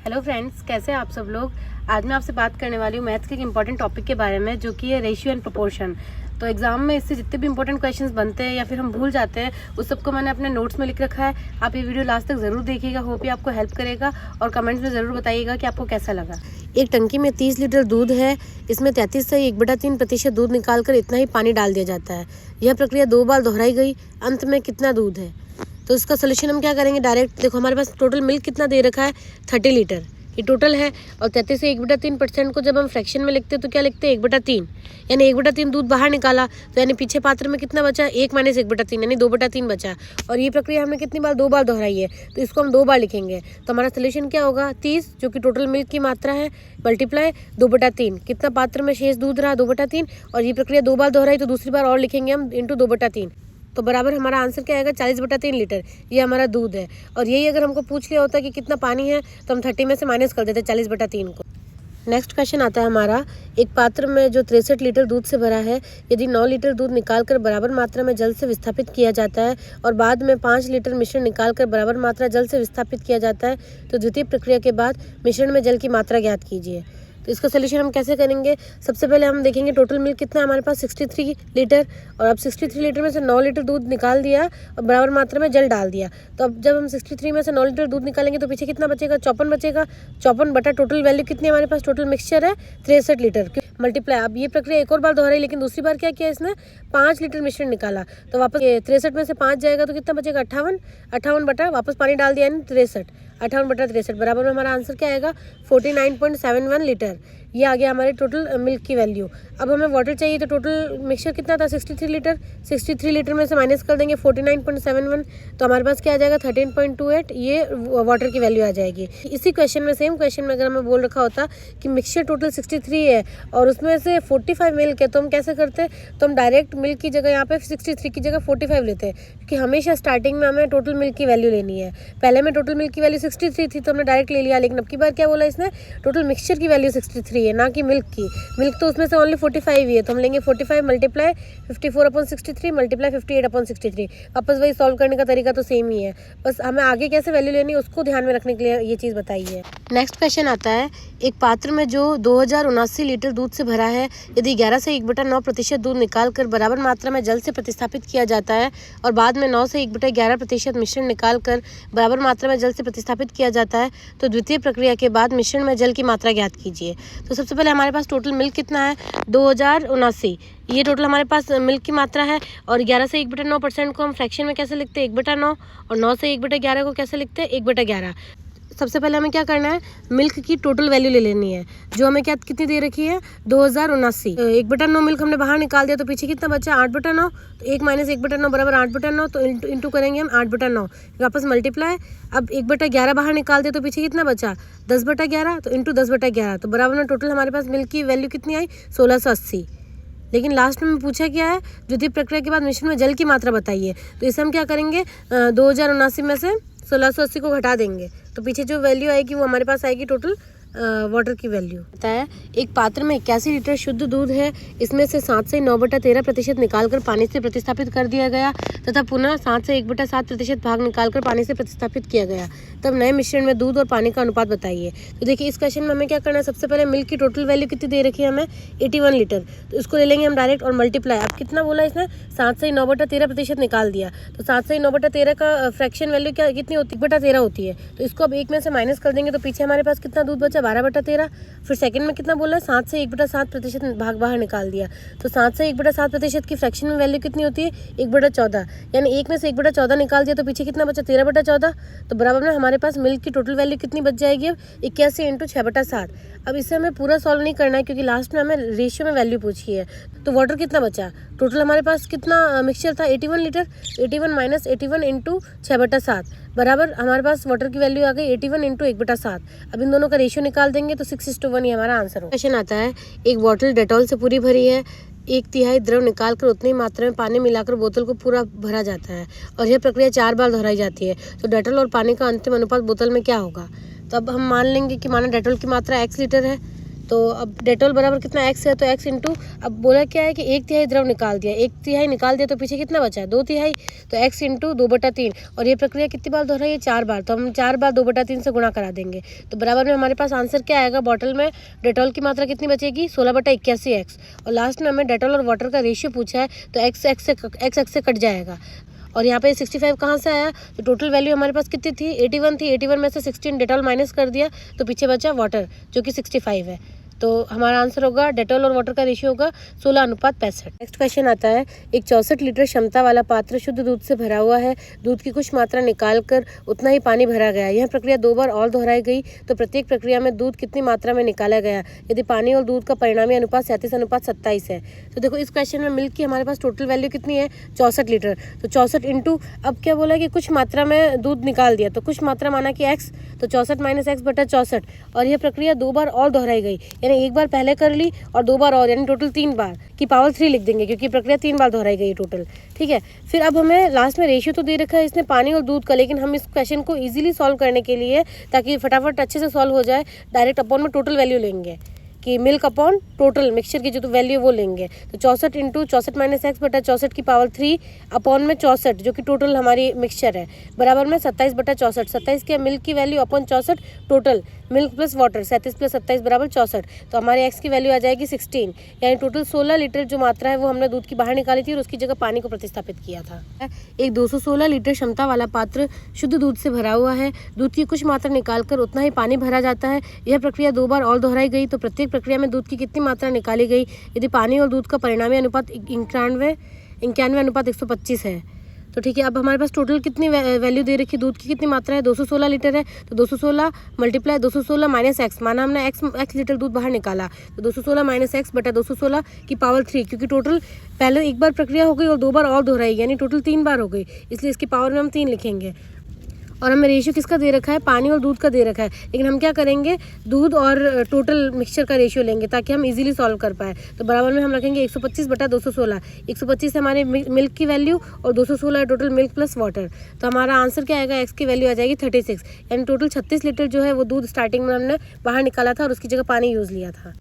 Hello friends, कैसे हैं आप सब लोग। आज मैं आपसे बात करने वाली हूँ मैथ्स के एक इंपॉर्टेंट टॉपिक के बारे में, जो कि है रेशियो एंड प्रोपोर्शन। तो एग्जाम में इससे जितने भी इंपॉर्टेंट क्वेश्चंस बनते हैं या फिर हम भूल जाते हैं, उस सबको मैंने अपने नोट्स में लिख रखा है। आप ये वीडियो लास्ट तक ज़रूर देखिएगा, होप ये आपको हेल्प करेगा और कमेंट्स में ज़रूर बताइएगा कि आपको कैसा लगा। एक टंकी में 30 लीटर दूध है, इसमें 33 से 1/3% दूध निकालकर इतना ही पानी डाल दिया जाता है। यह प्रक्रिया 2 बार दोहराई गई, अंत में कितना दूध है। तो इसका सोल्यूशन हम क्या करेंगे, डायरेक्ट देखो हमारे पास टोटल मिल्क कितना दे रखा है, 30 लीटर ये टोटल है। और 33 से 1/3% को जब हम फ्रैक्शन में लिखते हैं तो क्या लिखते हैं, 1/3, यानी 1/3 दूध बाहर निकाला, तो यानी पीछे पात्र में कितना बचा, 1 - 1/3 यानी 2/3 बचा। और ये प्रक्रिया हमने कितनी बार, 2 बार दोहराई है, तो इसको हम 2 बार लिखेंगे। तो हमारा सोल्यूशन क्या होगा, 30 जो कि टोटल मिल्क की मात्रा है, मल्टीप्लाई 2/3, कितना पात्र में शेष दूध रहा, 2/3। और ये प्रक्रिया 2 बार दोहराई तो दूसरी बार और लिखेंगे हम इंटू 2/3, तो बराबर हमारा आंसर क्या आएगा, 40/3 लीटर ये हमारा दूध है। और यही अगर हमको पूछ लिया होता कि कितना पानी है, तो हम 30 में से माइनस कर देते 40/3 को। नेक्स्ट क्वेश्चन आता है हमारा, एक पात्र में जो 63 लीटर दूध से भरा है, यदि 9 लीटर दूध निकालकर बराबर मात्रा में जल से विस्थापित किया जाता है और बाद में 5 लीटर मिश्रण निकालकर बराबर मात्रा जल से विस्थापित किया जाता है, तो द्वितीय प्रक्रिया के बाद मिश्रण में जल की मात्रा ज्ञात कीजिए। तो इसका सोल्यूशन हम कैसे करेंगे, सबसे पहले हम देखेंगे टोटल मिल्क कितना है हमारे पास, 63 लीटर। और अब 63 लीटर में से 9 लीटर दूध निकाल दिया और बराबर मात्रा में जल डाल दिया। तो अब जब हम 63 में से 9 लीटर दूध निकालेंगे तो पीछे कितना बचेगा, 54 बचेगा। 54 बटा टोटल वैल्यू कितनी हमारे पास, टोटल मिक्सचर है 63 लीटर, मल्टीप्लाई। अब ये प्रक्रिया एक और बार दोहराई, लेकिन दूसरी बार क्या किया, इसने 5 लीटर मिश्रण निकाला, तो वापस 63 में से 5 जाएगा तो कितना बचेगा, 58 बटा वापस पानी डाल दिया यानी 63, 58/63 बराबर में हमारा आंसर क्या आएगा, 49.71 लीटर। ये आ गया हमारे टोटल मिल्क की वैल्यू। अब हमें वाटर चाहिए, तो टोटल मिक्सचर कितना था, 63 लीटर। 63 लीटर में से माइनस कर देंगे 49.71, तो हमारे पास क्या आ जाएगा, 13.28, ये वाटर की वैल्यू आ जाएगी। इसी क्वेश्चन में, सेम क्वेश्चन में अगर हमें बोल रखा होता कि मिक्सचर टोटल 63 है और उसमें से 45 मिल्क है, तो हम कैसे करते, तो हम डायरेक्ट मिल्क की जगह यहाँ पे 63 की जगह 45 लेते हैं, क्योंकि हमेशा स्टार्टिंग में हमें टोटल मिल्क की वैल्यू लेनी है। पहले में टोटल मिल्क की वैल्यू 63 थी तो हमने डायरेक्ट ले लिया, लेकिन अब की बार क्या बोला इसने, टोटल मिक्सचर की वैल्यू 63 है, ना कि मिल्क की। मिल्क तो उसमें से ओनली 45 ही है, तो हम लेंगे 45 मल्टीप्लाई 54/63 मल्टीप्लाई 58/63। वापस वही सॉल्व करने का तरीका तो सेम ही है, बस हमें आगे कैसे वैल्यू लेनी है उसको ध्यान में रखने के लिए ये चीज़ बताई है। नेक्स्ट क्वेश्चन आता है, एक पात्र में जो 2079 लीटर दूध से भरा है, यदि 11 से 1/9% दूध निकालकर बराबर मात्रा में जल से प्रतिस्थापित किया जाता है और बाद में 9 से 1/11% मिश्रण निकालकर बराबर मात्रा में जल से प्रतिस्थापित किया जाता है, तो द्वितीय प्रक्रिया के बाद मिश्रण में जल की मात्रा ज्ञात कीजिए। तो सबसे पहले हमारे पास टोटल मिल्क कितना है, 2079, ये टोटल हमारे पास मिल्क की मात्रा है। और 11 से 1/9% को हम फ्रैक्शन में कैसे लिखते हैं, 1/9, और 9 से 1/11 को कैसे लिखते हैं, 1/11। सबसे पहले हमें क्या करना है, मिल्क की टोटल वैल्यू ले लेनी है, जो हमें क्या कितनी दे रखी है, 2079। 1/9 मिल्क हमने बाहर निकाल दिया, तो पीछे कितना बचा, 8/9, तो 1 - 1/9 बराबर 8/9, तो इंटू करेंगे हम 8/9, वापस मल्टीप्लाई। अब 1/11 बाहर निकाल दिया तो पीछे कितना बचा, 10/11, तो इंटू 10/11, तो बराबर में टोटल हमारे पास मिल्क की वैल्यू कितनी आई, 1680। लेकिन लास्ट में पूछा क्या है, द्वितीय प्रक्रिया के बाद मिश्रण में जल की मात्रा बताइए। तो इसे हम क्या करेंगे, 2079 में से 1680 को घटा देंगे, तो पीछे जो वैल्यू आएगी वो हमारे पास आएगी टोटल वाटर की वैल्यू। बताया, एक पात्र में 81 लीटर शुद्ध दूध है, इसमें से 7 से 9/13% निकालकर पानी से प्रतिस्थापित कर दिया गया तथा पुनः 7 से 1/7% भाग निकालकर पानी से प्रतिस्थापित किया गया। तब नए मिश्रण में दूध और पानी का अनुपात बताइए। तो देखिए इस क्वेश्चन में हमें क्या करना है, सबसे पहले मिल्क की टोटल वैल्यू कितनी दे रखी है हमें, 81 लीटर, तो इसको ले लेंगे हम डायरेक्ट और मल्टीप्लाई। अब कितना बोला इसने, 7 से 9/13% निकाल दिया, तो 7 से 9/13 का फ्रैक्शन वैल्यू क्या कितनी होती है, 1/13 होती है, तो इसको अब 1 में से माइनस कर देंगे, तो पीछे हमारे पास कितना दूध बचा, 12/13। फिर सेकंड में कितना बोला है, 7 से 1/7% भाग बाहर निकाल दिया, तो 7 से 1/7% की फ्रैक्शन में वैल्यू कितनी होती है, 1/14, यानी 1 में से 1/14 निकाल दिया, तो पीछे कितना बचा, 13/14, तो बराबर में हमारे पास मिल्क की टोटल वैल्यू कितनी बच जाएगी, अब 81 × 6/7। अब इसे हमें पूरा सॉल्व नहीं करना है, क्योंकि लास्ट में हमें रेशियो में वैल्यू पूछी है। तो वाटर कितना बचा, टोटल हमारे पास कितना मिक्सचर था, 81 लीटर, 81 - 81 × 6/7 बराबर हमारे पास वाटर की वैल्यू आ गई 81 × 1/7। अब इन दोनों का रेशियो निकाल देंगे तो 6:1 ही हमारा आंसर होगा। क्वेश्चन आता है, एक बोतल डेटॉल से पूरी भरी है, 1/3 द्रव निकालकर उतनी मात्रा में पानी मिलाकर बोतल को पूरा भरा जाता है और यह प्रक्रिया 4 बार दोहराई जाती है, तो डेटॉल और पानी का अंतिम अनुपात बोतल में क्या होगा। तो अब हम मान लेंगे कि माना डेटॉल की मात्रा x लीटर है, तो अब डेटॉल बराबर कितना x है, तो x इंटू, अब बोला क्या है कि 1/3 द्रव निकाल दिया, 1/3 निकाल दिया तो पीछे कितना बचा है, 2/3, तो x इंटू 2/3। और ये प्रक्रिया कितनी बार दोहराई है, 4 बार, तो हम 4 बार 2/3 से गुणा करा देंगे। तो बराबर में हमारे पास आंसर क्या आएगा, बॉटल में डेटॉल की मात्रा कितनी बचेगी, 16/81x। और लास्ट में हमें डेटॉल और वाटर का रेशियो पूछा है, तो x से कट जाएगा। और यहाँ पे 65 कहाँ से आया, तो टोटल वैल्यू हमारे पास कितनी थी, 81 थी, 81 में से 16 डेटॉल माइनस कर दिया तो पीछे बचा वाटर जो कि 65 है। तो हमारा आंसर होगा डेटॉल और वाटर का रेशियो होगा 16:65। नेक्स्ट क्वेश्चन आता है, एक 64 लीटर क्षमता वाला पात्र शुद्ध दूध से भरा हुआ है, दूध की कुछ मात्रा निकाल कर उतना ही पानी भरा गया। यह प्रक्रिया 2 बार और दोहराई गई, तो प्रत्येक प्रक्रिया में दूध कितनी मात्रा में निकाला गया यदि पानी और दूध का परिणामी अनुपात 37:27 है। तो देखो इस क्वेश्चन में मिल्क की हमारे पास टोटल वैल्यू कितनी है, 64 लीटर। तो 64 इंटू, अब क्या बोला कि कुछ मात्रा में दूध निकाल दिया, तो कुछ मात्रा माना कि x, तो 64 - x/64। और यह प्रक्रिया 2 बार और दोहराई गई, यानी एक बार पहले कर ली और 2 बार और, यानी टोटल 3 बार की पावर 3 लिख देंगे क्योंकि प्रक्रिया 3 बार दोहराई गई टोटल। ठीक है, फिर अब हमें लास्ट में रेशियो तो दे रखा है इसने पानी और दूध का, लेकिन हम इस क्वेश्चन को इजीली सॉल्व करने के लिए, ताकि फटाफट अच्छे से सॉल्व हो जाए, डायरेक्ट अपॉन में टोटल वैल्यू लेंगे कि मिल्क अपॉन टोटल मिक्सचर की जो तो वैल्यू वो लेंगे। तो 64 इंटू 64 - x/64 की पावर 3 अपॉन में 64 जो कि टोटल हमारी मिक्सचर है, बराबर में 27/64। 27 की मिल्क की value upon 64 total milk plus water, 37 + 27 = 64। तो हमारे x की वैल्यू आ जाएगी 16, यानी टोटल 16 लीटर जो मात्रा है वो हमने दूध की बाहर निकाली थी और उसकी जगह पानी को प्रतिस्थापित किया था। एक 216 लीटर क्षमता वाला पात्र शुद्ध दूध से भरा हुआ है, दूध की कुछ मात्रा निकालकर उतना ही पानी भरा जाता है। यह प्रक्रिया 2 बार और दोहराई गई, तो प्रत्येक प्रक्रिया में दूध की कितनी मात्रा निकाली गई यदि पानी और दूध का परिणामी अनुपात 91:125 है। तो ठीक है, अब हमारे पास टोटल कितनी वैल्यू दे रखी है, दूध की कितनी मात्रा है, 216 लीटर है। तो 216 × 216 - x, माना हमने x लीटर दूध बाहर निकाला, तो 216 - x/216 की पावर 3, क्योंकि टोटल पहले एक बार प्रक्रिया हो गई और 2 बार और दोहराई, यानी टोटल 3 बार हो गई, इसलिए इसकी पावर में हम 3 लिखेंगे। और हमें रेशियो किसका दे रखा है, पानी और दूध का दे रखा है, लेकिन हम क्या करेंगे, दूध और टोटल मिक्सचर का रेशियो लेंगे ताकि हम इजीली सॉल्व कर पाए। तो बराबर में हम रखेंगे 125/216। 125 है हमारे मिल्क की वैल्यू और 216 है टोटल मिल्क प्लस वाटर। तो हमारा आंसर क्या आएगा, एक्स की वैल्यू आ जाएगी 36, यानी टोटल 36 लीटर जो है वो दूध स्टार्टिंग में हमने बाहर निकाला था और उसकी जगह पानी यूज़ लिया था।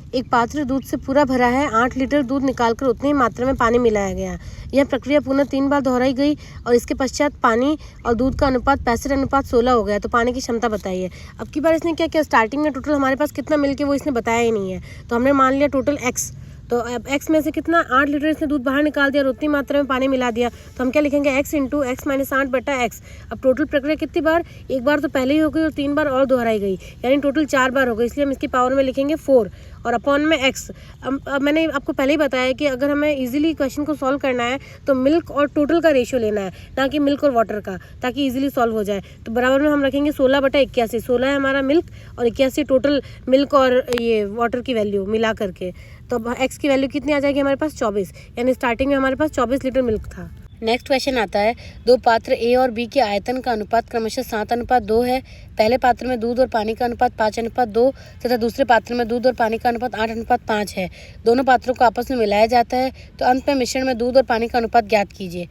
एक पात्र दूध से पूरा भरा है, 8 लीटर दूध निकालकर उतनी ही मात्रा में पानी मिलाया गया। यह प्रक्रिया पुनः 3 बार दोहराई गई और इसके पश्चात पानी और दूध का अनुपात 65:16 हो गया। तो पानी की क्षमता बताइए। अब की बार इसने क्या किया, स्टार्टिंग में टोटल हमारे पास कितना मिल्क है वो इसने बताया ही नहीं है, तो हमने मान लिया टोटल x। तो अब x में से कितना, 8 लीटर इसने दूध बाहर निकाल दिया और उतनी मात्रा में पानी मिला दिया, तो हम क्या लिखेंगे, x इंटू x - 8/x। अब टोटल प्रक्रिया कितनी बार, एक बार तो पहले ही हो गई और 3 बार और दोहराई गई, यानी टोटल 4 बार हो गई, इसलिए हम इसकी पावर में लिखेंगे 4 और अपॉन में x। अब मैंने आपको पहले ही बताया कि अगर हमें इजीली क्वेश्चन को सॉल्व करना है तो मिल्क और टोटल का रेशियो लेना है, ना कि मिल्क और वाटर का, ताकि इजीली सॉल्व हो जाए। तो बराबर में हम रखेंगे 16/81। 16 है हमारा मिल्क और 81 टोटल मिल्क और ये वाटर की वैल्यू मिला करके। तो अब x की वैल्यू कितनी आ जाएगी हमारे पास, 24, यानी स्टार्टिंग में हमारे पास 24 लीटर मिल्क था। नेक्स्ट क्वेश्चन आता है, 2 पात्र A और B के आयतन का अनुपात क्रमशः 7:2 है। पहले पात्र में दूध और पानी का अनुपात 5:2 तथा दूसरे पात्र में दूध और पानी का अनुपात 8:5 है। दोनों पात्रों को आपस में मिलाया जाता है, तो अंत में मिश्रण में दूध और पानी का अनुपात ज्ञात कीजिए।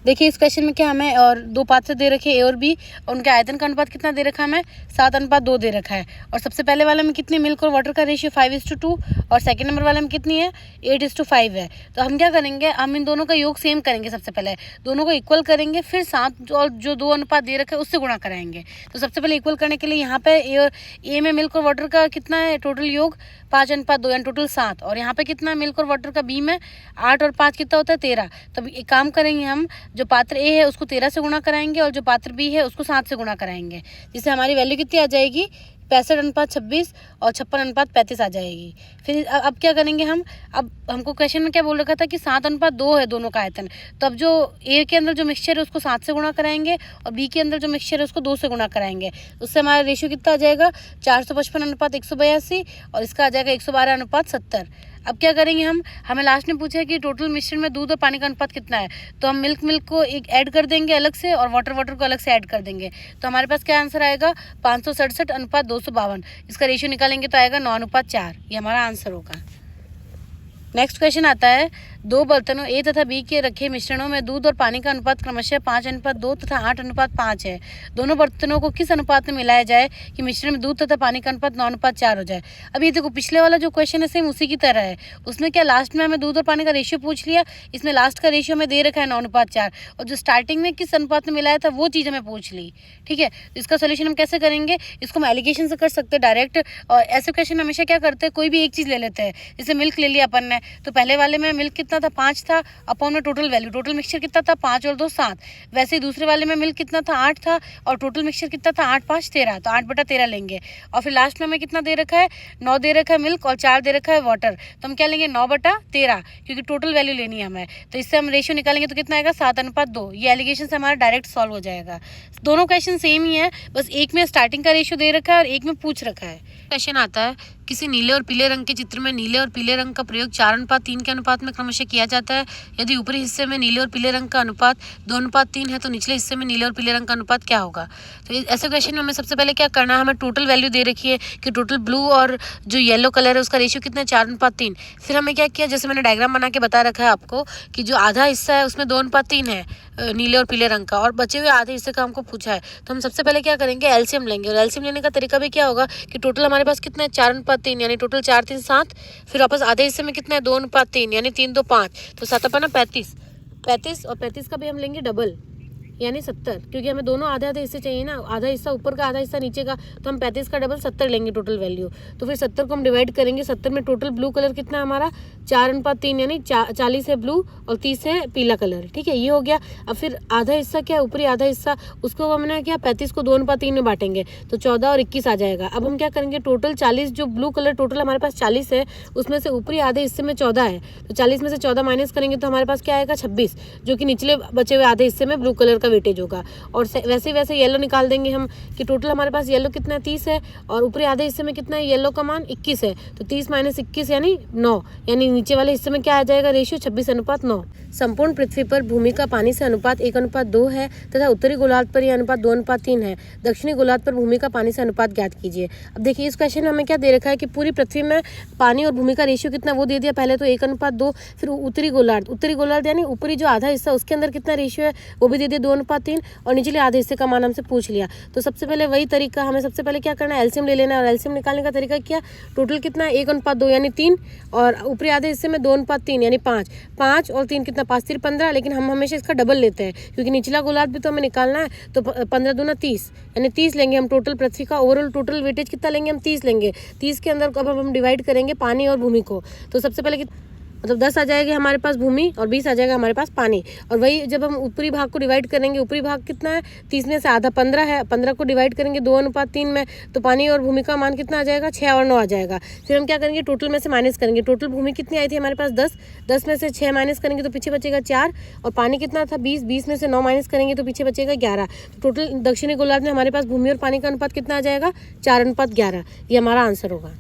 देखिए इस क्वेश्चन में क्या हमें और 2 पात्र दे रखे A और B, और उनके आयतन का अनुपात कितना दे रखा है, हमें 7:2 दे रखा है। और सबसे पहले वाले में कितनी मिल्क और वाटर का रेशियो 5:2 और सेकंड नंबर वाले में कितनी है 8:5 है। तो हम क्या करेंगे, हम इन दोनों का योग सेम करेंगे, सबसे पहले दोनों को इक्वल करेंगे, फिर 7 और जो 2 अनुपात दे रखा है उससे गुणा कराएंगे। तो सबसे पहले इक्वल करने के लिए यहाँ पे ए में मिल्क और वाटर का कितना है टोटल योग 5:2 यानी टोटल 7, और यहाँ पे कितना है मिल्क और वाटर का B में 8 और 5 कितना होता है 13। तो एक काम करेंगे, हम जो पात्र A है उसको 13 से गुणा कराएंगे और जो पात्र B है उसको 7 से गुणा कराएंगे, जिससे हमारी वैल्यू कितनी आ जाएगी 65:26 और 56:35 आ जाएगी। फिर अब क्या करेंगे हम, अब हमको क्वेश्चन में क्या बोल रखा था कि 7:2 है दोनों का आयतन, तो अब जो A के अंदर जो मिक्सचर है उसको 7 से गुणा कराएंगे और B के अंदर जो मिक्सचर है उसको 2 से गुणा कराएंगे। उससे हमारा रेशियो कितना आ जाएगा 455:182 और इसका आ जाएगा 112:70। अब क्या करेंगे हम, हमें लास्ट में पूछा है कि टोटल मिश्रण में दूध और पानी का अनुपात कितना है, तो हम मिल्क को एक ऐड कर देंगे अलग से और वाटर को अलग से ऐड कर देंगे। तो हमारे पास क्या आंसर आएगा 567:252। इसका रेशियो निकालेंगे तो आएगा 9:4। ये हमारा आंसर होगा। नेक्स्ट क्वेश्चन आता है, दो बर्तनों ए तथा बी के रखे मिश्रणों में दूध और पानी का अनुपात क्रमशः 5:2 तथा 8:5 है। दोनों बर्तनों को किस अनुपात में मिलाया जाए कि मिश्रण में दूध तथा पानी का अनुपात 9:4 हो जाए। अब ये देखो, पिछले वाला जो क्वेश्चन है सेम उसी की तरह है। उसमें क्या लास्ट में हमें दूध और पानी का रेशियो पूछ लिया, इसमें लास्ट का रेशियो हमें दे रखा है 9:4, और जो स्टार्टिंग में किस अनुपात में मिलाया था वो चीज़ हमें पूछ ली। ठीक है, तो इसका सोल्यूशन हम कैसे करेंगे, इसको हम एलिगेशन से कर सकते हैं डायरेक्ट। और ऐसे क्वेश्चन हमेशा क्या करते हैं, कोई भी एक चीज़ ले लेते हैं। जैसे मिल्क ले लिया अपन ने, तो पहले वाले में मिल्क कितना था, 5 था, अपॉन में टोटल वैल्यू, टोटल मिक्सचर कितना था, 5 और 2 7। वैसे ही दूसरे वाले में मिल्क कितना था, 8 था, और टोटल मिक्सचर कितना था, 8 5 13, तो 8/13 लेंगे। और फिर लास्ट में हमें कितना दे रखा है, 9 दे रखा है मिल्क और 4 दे रखा है वाटर, तो हम क्या लेंगे 9/13, क्योंकि टोटल वैल्यू लेनी है हमें। तो इससे हम रेशियो निकालेंगे तो कितना आएगा, 7:2। ये एलिगेशन से हमारा डायरेक्ट सॉल्व हो जाएगा। दोनों क्वेश्चन सेम ही है, बस एक में स्टार्टिंग का रेशियो दे रखा है और एक में पूछ रखा है। क्वेश्चन आता है, किसी नीले और पीले रंग के चित्र में नीले और पीले रंग का प्रयोग 4:3 के अनुपात में क्रमशः किया जाता है। यदि ऊपरी हिस्से में नीले और पीले रंग का अनुपात 2:3 है तो निचले हिस्से में नीले और पीले रंग का अनुपात क्या होगा। तो ऐसे क्वेश्चन में हमें सबसे पहले क्या करना है, हमें टोटल वैल्यू दे रखी है कि टोटल ब्लू और जो येलो कलर है उसका रेशियो कितना है, 4:3। फिर हमें क्या किया, जैसे मैंने डायग्राम बना के बता रखा है आपको कि जो आधा हिस्सा है उसमें 2:3 है नीले और पीले रंग का, और बचे हुए आधे हिस्से का हमको पूछा है। तो हम सबसे पहले क्या करेंगे, एलसीएम लेंगे। और एलसीएम लेने का तरीका भी क्या होगा कि टोटल हमारे पास कितना है, 4:3, यानी टोटल 4 3 7, फिर वापस आधे हिस्से में कितना है, 2:3, यानी 3 2 5, तो 7/35, 35, और 35 का भी हम लेंगे डबल, यानी 70, क्योंकि हमें दोनों आधे आधे हिस्से चाहिए ना, आधा हिस्सा ऊपर का आधा हिस्सा नीचे का, तो हम 35 का डबल 70 लेंगे टोटल वैल्यू। तो फिर 70 को हम डिवाइड करेंगे, 70 में टोटल ब्लू कलर कितना है हमारा, 4:3, यानी 40 है ब्लू और 30 है पीला कलर। ठीक है, ये हो गया। अब फिर आधा हिस्सा क्या है, ऊपरी आधा हिस्सा, उसको हमने क्या 35 को 2:3 में बांटेंगे तो 14 और 21 आ जाएगा। अब हम क्या करेंगे, टोटल 40, जो ब्लू कलर टोटल हमारे पास 40 है, उसमें से ऊपरी आधे हिस्से में 14 है, तो 40 में से 14 माइनस करेंगे तो हमारे पास क्या आएगा, 26, जो कि निचले बचे हुए आधे हिस्से में ब्लू कलर का वेटेज होगा। और वैसे वैसे येलो निकाल देंगे हम कि टोटल हमारे पास येलो कितना है, 30 है, और ऊपरी आधे हिस्से में कितना है, येलो का मान 21 है, तो 30 - 21 यानी 9, यानी नीचे वाले हिस्से में क्या आ जाएगा रेशियो, 26:9। संपूर्ण पृथ्वी पर भूमि का पानी से अनुपात 1:2 है तथा उत्तरी गोलार्ध पर यह अनुपात 2:3 है। दक्षिणी गोलार्ध पर भूमि का पानी से अनुपात ज्ञात कीजिए। अब देखिए, इस क्वेश्चन में हमें क्या दे रखा है कि पूरी पृथ्वी में पानी और भूमि का रेशियो कितना वो दे दिया, पहले तो 1:2, फिर उत्तरी गोलार्ध यानी ऊपरी जो आधा हिस्सा उसके अंदर कितना रेशियो है वो भी दे दिया 2:3, और निचले आधे हिस्से का मान हमसे पूछ लिया। तो सबसे पहले वही तरीका, हमें सबसे पहले क्या करना है, एलसीएम ले लेना है। और एलसीएम निकालने का तरीका क्या, टोटल कितना है 1:2 यानी 3, और ऊपरी आधे हिस्से में 2:3 यानी 5, 5 और 3 कितना, 5 3 15, लेकिन हम हमेशा इसका डबल लेते हैं क्योंकि निचला गोलार्ध भी तो हमें निकालना है। तो 15 दूना 30, यानी 30 लेंगे हम। टोटल पृथ्वी का ओवरऑल टोटल वेटेज कितना लेंगे हम, 30 लेंगे। 30 के अंदर अब हम डिवाइड करेंगे पानी और भूमि को, तो सबसे पहले मतलब 10 आ जाएगी हमारे पास भूमि और 20 आ जाएगा हमारे पास पानी। और वही जब हम ऊपरी भाग को डिवाइड करेंगे, ऊपरी भाग कितना है, 30 में से आधा 15 है, 15 को डिवाइड करेंगे 2:3 में, तो पानी और भूमि का मान कितना आ जाएगा, 6 और 9 आ जाएगा। फिर हम क्या करेंगे, टोटल में से माइनस करेंगे। टोटल भूमि कितनी आई थी हमारे पास 10, 10 में से 6 माइनस करेंगे तो पीछे बचेगा 4, और पानी कितना था 20, 20 में से 9 माइनस करेंगे तो पीछे बचेगा 11। तो टोटल दक्षिणी गोलार्ध में हमारे पास भूमि और पानी का अनुपात कितना आ जाएगा, 4:11। ये हमारा आंसर होगा।